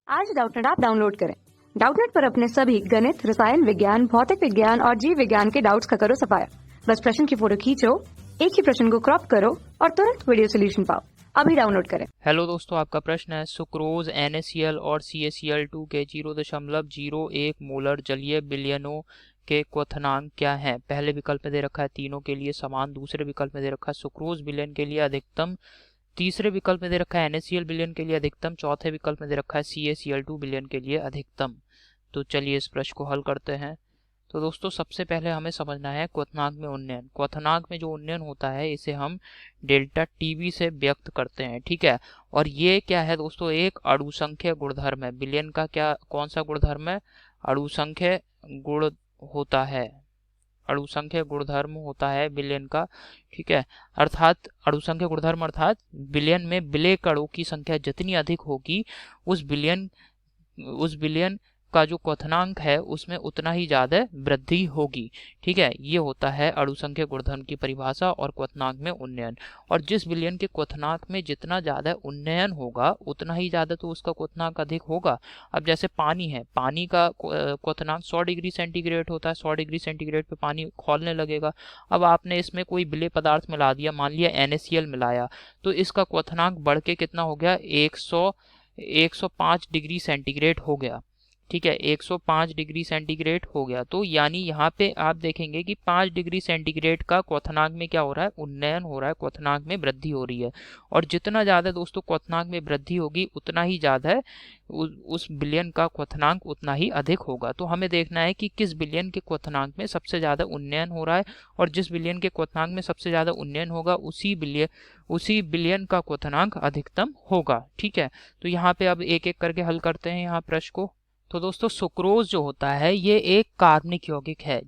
आज Doubtnut app download करें। Doubtnut पर अपने सभी गणित, रसायन विज्ञान, भौतिक विज्ञान और जीव विज्ञान के डाउट्स का करो सफाया। बस प्रश्न की फोटो खींचो, एक ही प्रश्न को क्रॉप करो और तुरंत वीडियो सोल्यूशन पाओ। अभी डाउनलोड करें। हेलो दोस्तों, आपका प्रश्न है सुक्रोज NaCl और CaCl2 के 0.01 मोलर जलीय विलयनों के क्वथनांक क्या है। पहले विकल्प में दे रखा है तीनों के लिए समान, दूसरे विकल्प में दे रखा है सुक्रोज विलयन के लिए अधिकतम, तीसरे विकल्प में दे रखा है NaCl विलयन के लिए अधिकतम, चौथे विकल्प में दे रखा है CaCl2 विलयन के लिए अधिकतम। तो चलिए इस प्रश्न को हल करते हैं। तो दोस्तों सबसे पहले हमें समझना है क्वथनांक में उन्नयन। क्वथनांक में जो उन्नयन होता है इसे हम डेल्टा टीवी से व्यक्त करते हैं, ठीक है। और ये क्या है दोस्तों, एक अणुसंख्य गुणधर्म है। विलयन का क्या कौन सा गुणधर्म है? अणुसंख्य गुण होता है, अणुसंख्य गुणधर्म होता है विलयन का, ठीक है। अर्थात अणुसंख्य गुणधर्म अर्थात विलयन में विलेय कणों की संख्या जितनी अधिक होगी उस विलयन का जो क्वथनांक है उसमें उतना ही ज्यादा वृद्धि होगी, ठीक है। ये होता है अणुसंख्य गुणधर्म की परिभाषा और क्वथनांक में उन्नयन। और जिस विलयन के क्वथनांक में जितना ज्यादा उन्नयन होगा उतना ही ज्यादा तो उसका क्वथनांक अधिक होगा। अब जैसे पानी है, पानी का क्वथनांक 100 डिग्री सेंटीग्रेड होता है, 100 डिग्री सेंटीग्रेड पे पानी खौलने लगेगा। अब आपने इसमें कोई विलेय पदार्थ मिला दिया, मान लिया NaCl मिलाया, तो इसका क्वथनांक बढ़ के कितना हो गया, 105 डिग्री सेंटीग्रेड हो गया, ठीक है। 105 डिग्री सेंटीग्रेड हो गया। तो यानी यहाँ पे आप देखेंगे कि 5 डिग्री सेंटीग्रेड का क्वथनांक में क्या हो रहा है, उन्नयन हो रहा है, क्वथनांक में वृद्धि हो रही है। और जितना ज्यादा दोस्तों क्वथनांक में वृद्धि होगी उतना ही ज्यादा उस विलयन का क्वथनांक उतना ही अधिक होगा। तो हमें देखना है कि किस विलयन के क्वथनांक में सबसे ज्यादा उन्नयन हो रहा है, और जिस विलयन के क्वथनांक में सबसे ज्यादा उन्नयन होगा उसी विलयन का क्वथनांक अधिकतम होगा, ठीक है। तो यहाँ पे अब एक एक करके हल करते हैं यहाँ प्रश्न को। तो दोस्तों सुक्रोज जो होता है ये एक कार्बनिक यौगिक है,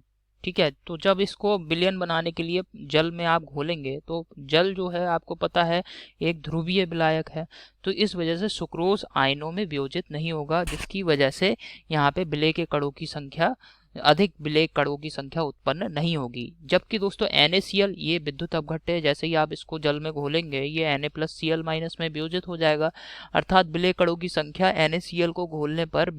ठीक है। तो जब इसको विलयन बनाने के लिए जल में आप घोलेंगे तो जल जो है आपको पता है एक ध्रुवीय विलायक है, तो इस वजह से सुक्रोज आयनों में वियोजित नहीं होगा, जिसकी वजह से यहाँ पे विलेय के कणों की संख्या अधिक विलेय कणों की संख्या उत्पन्न नहीं होगी। जबकि दोस्तों NaCl ये विद्युत अपघट्य, जैसे ही आप इसको जल में घोलेंगे ये Na+Cl- में वियोजित हो जाएगा, अर्थात विलेय कणों की संख्या NaCl को घोलने पर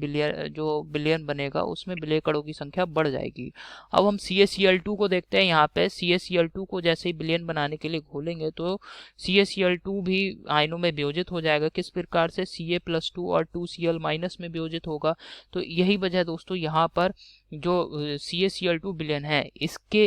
जो विलयन बनेगा उसमें विलेय कणों की संख्या बढ़ जाएगी। अब हम CaCl2 को देखते हैं। यहाँ पे CaCl2 को जैसे ही विलयन बनाने के लिए घोलेंगे तो CaCl2 भी आयनों में वियोजित हो जाएगा। किस प्रकार से, Ca+2 और 2Cl- में वियोजित होगा। तो यही वजह दोस्तों यहाँ पर जो CaCl2 विलयन है इसके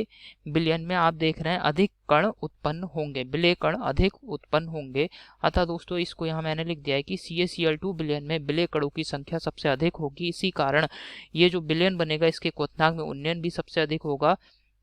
विलयन में आप देख रहे हैं अधिक कण उत्पन्न होंगे, विलेय कण अधिक उत्पन्न होंगे। अतः दोस्तों इसको यहाँ मैंने लिख दिया है कि CaCl2 विलयन में विलेय कणों की संख्या सबसे अधिक होगी, इसी कारण ये जो विलयन बनेगा इसके क्वथनांक में उन्नयन भी सबसे अधिक होगा।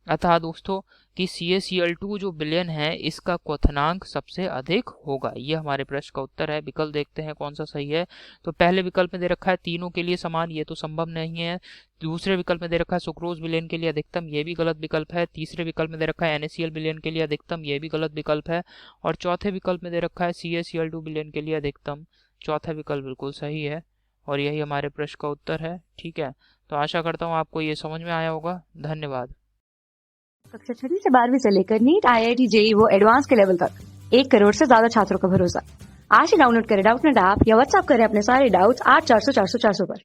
अतः दोस्तों कि CaCl2 जो विलयन है इसका क्वथनांक सबसे अधिक होगा। ये हमारे प्रश्न का उत्तर है। विकल्प देखते हैं कौन सा सही है। तो पहले विकल्प में दे रखा है तीनों के लिए समान, ये तो संभव नहीं है। दूसरे विकल्प में दे रखा है सुक्रोज विलयन के लिए अधिकतम, ये भी गलत विकल्प है। तीसरे विकल्प में दे रखा है NaCl विलयन के लिए अधिकतम, ये भी गलत विकल्प है। और चौथे विकल्प में दे रखा है CaCl2 विलयन के लिए अधिकतम, चौथा विकल्प बिल्कुल सही है। और यही हमारे प्रश्न का उत्तर है, ठीक है। तो आशा करता हूँ आपको ये समझ में आया होगा। धन्यवाद। कक्षा 6 से 12वीं से लेकर नीट, IIT, JEE वो एडवांस के लेवल तक 1 करोड़ से ज्यादा छात्रों का भरोसा। आज ही डाउनलोड करें डाउटनेट ऐप या व्हाट्सएप करें अपने सारे डाउट्स 8400 400 400 पर।